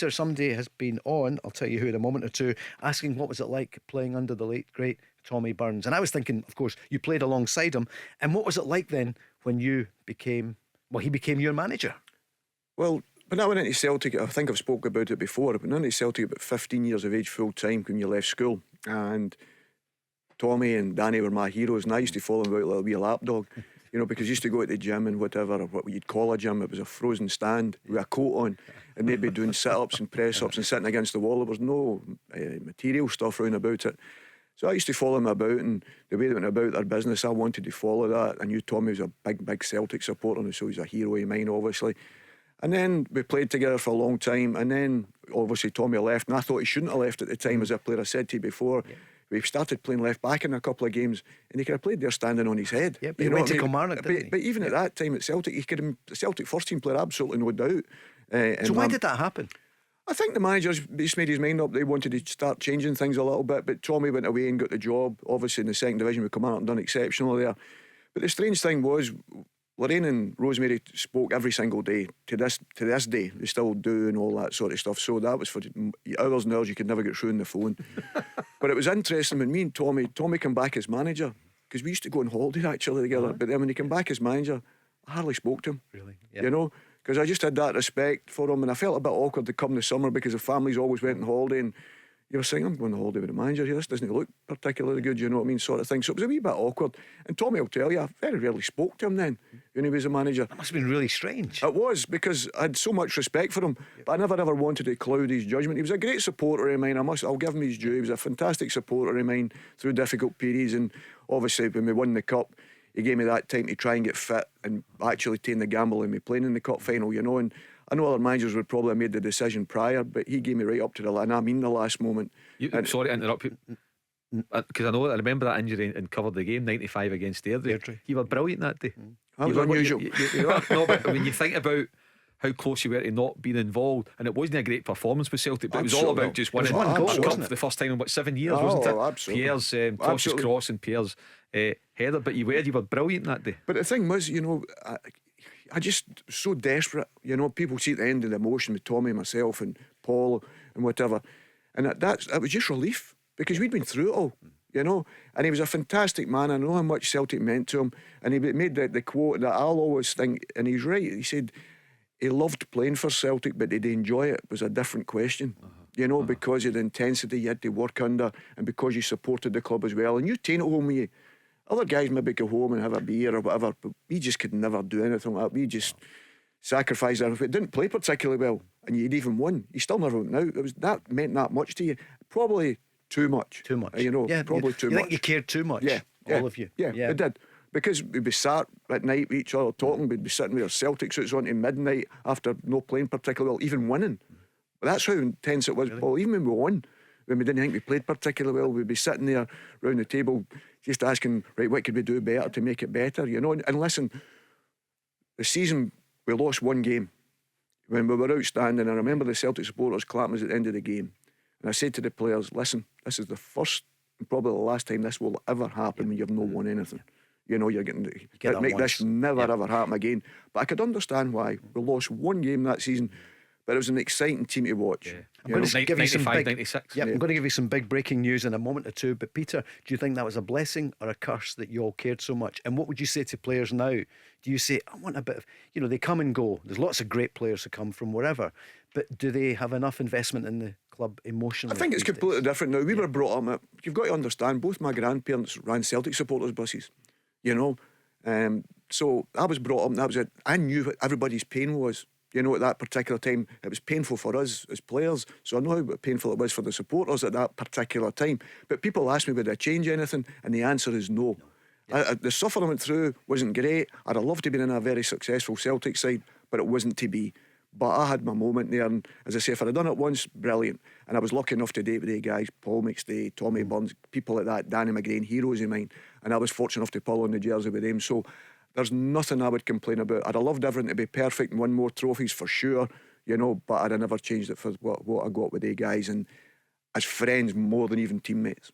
Peter, somebody has been on, I'll tell you who in a moment or two, asking what was it like playing under the late great Tommy Burns. And I was thinking, of course, you played alongside him, and what was it like then when you became, well, he became your manager? Well, when I went into Celtic, I think I've spoken about it before, I went into Celtic about 15 years of age full time when you left school, and Tommy and Danny were my heroes, and I used to follow them about like a wee lapdog. You know, because I used to go to the gym and whatever, or what you'd call a gym. It was a frozen stand with a coat on, and they'd be doing sit-ups and press-ups and sitting against the wall. There was no material stuff round about it. So I used to follow them about, and the way they went about their business, I wanted to follow that. I knew Tommy was a big Celtic supporter, and so he was a hero of mine, obviously. And then we played together for a long time, and then obviously Tommy left, and I thought he shouldn't have left at the time as a player. I said to you before, we started playing left back in a couple of games, and he could have played there standing on his head. Yeah, but he went to Kilmarnock, didn't he? But even at that time at Celtic, he could have been the Celtic first team player, absolutely no doubt. So why did that happen? I think the manager's just made his mind up. They wanted to start changing things a little bit, but Tommy went away and got the job. Obviously in the second division with Kilmarnock and done exceptionally there. But the strange thing was, Lorraine and Rosemary spoke every single day. To this day, they still do, and all that sort of stuff. So that was for hours and hours. You could never get through on the phone. But it was interesting when me and Tommy came back as manager, because we used to go on holiday actually together. But then when he came back as manager, I hardly spoke to him. Really? You know, because I just had that respect for him, and I felt a bit awkward to come the summer because the families always went on holiday, and you were saying, I'm going on holiday with the manager here, this doesn't look particularly good, you know what I mean, sort of thing. So it was a wee bit awkward. And Tommy will tell you, I very rarely spoke to him then when he was a manager. That must have been really strange. It was, because I had so much respect for him, but I never ever wanted to cloud his judgment. He was a great supporter of mine, I'll give him his due. He was a fantastic supporter of mine through difficult periods, and obviously when we won the cup, he gave me that time to try and get fit and actually take the gamble in me playing in the cup final, you know. And I know other managers would probably have made the decision prior, but he gave me right up to the last moment. Sorry to interrupt you, because I remember that injury and covered the game 95 against Airdrie. You were brilliant that day. That was unusual. You were, no, but when you think about how close you were to not being involved, and it wasn't a great performance with Celtic, but it was all about just winning one goal, a cup wasn't for the first time in 7 years, Oh, wasn't it? absolutely. Pierre's Toss's cross and Pierre's header, but you were brilliant that day. But the thing was, you know, I just so desperate. You know, people see at the end of the emotion with Tommy, myself, and Paul, and whatever, and that was just relief, because we'd been through it all, you know. And he was a fantastic man. I know how much Celtic meant to him, and he made the quote that I'll always think, and he's right. He said he loved playing for Celtic, but did he enjoy it was a different question. You know, because of the intensity you had to work under, and because you supported the club as well, and you take it home with you. Other guys maybe go home and have a beer or whatever, but we just could never do anything like that. We just sacrificed everything. Didn't play particularly well, and you'd even won, you still never went out. That meant that much to you. Probably too much. Too much. You know, probably too much. You think you cared too much? Yeah, all of you. Yeah, we did. Because we'd be sat at night with each other talking. We'd be sitting with our Celtic suits on to midnight after no playing particularly well, even winning. But that's how intense it was. Really? Well, even when we won, when we didn't think we played particularly well, we'd be sitting there round the table just asking, right, what could we do better to make it better, you know. And listen, the season we lost one game when we were outstanding. I remember the Celtic supporters clapping us at the end of the game, and I said to the players, listen, this is the first and probably the last time this will ever happen when you've not won anything. You know, you're getting to make this never ever happen again. But I could understand why we lost one game that season, but it was an exciting team to watch. I'm going to give you some 95, big, 96. I'm going to give you some big breaking news in a moment or two. But Peter, do you think that was a blessing or a curse that you all cared so much? And what would you say to players now? Do you say, I want a bit of, you know, they come and go, there's lots of great players who come from wherever, but do they have enough investment in the club emotionally? I think it's completely different now. We were brought up, you've got to understand, both my grandparents ran Celtic supporters buses, you know. So I was brought up, and that was it. I knew what everybody's pain was. You know, at that particular time, it was painful for us as players. So I know how painful it was for the supporters at that particular time. But people ask me, would I change anything? And the answer is no. The suffering I went through wasn't great. I'd have loved to have been in a very successful Celtic side, but it wasn't to be. But I had my moment there, and as I say, if I'd have done it once, brilliant. And I was lucky enough to date with the guys, Paul McStay, Tommy Burns, people like that, Danny McGrain, heroes of mine. And I was fortunate enough to pull on the jersey with them. So there's nothing I would complain about. I'd have loved everything to be perfect and won more trophies for sure, you know, but I'd have never changed it for what I got with the guys, and as friends more than even teammates.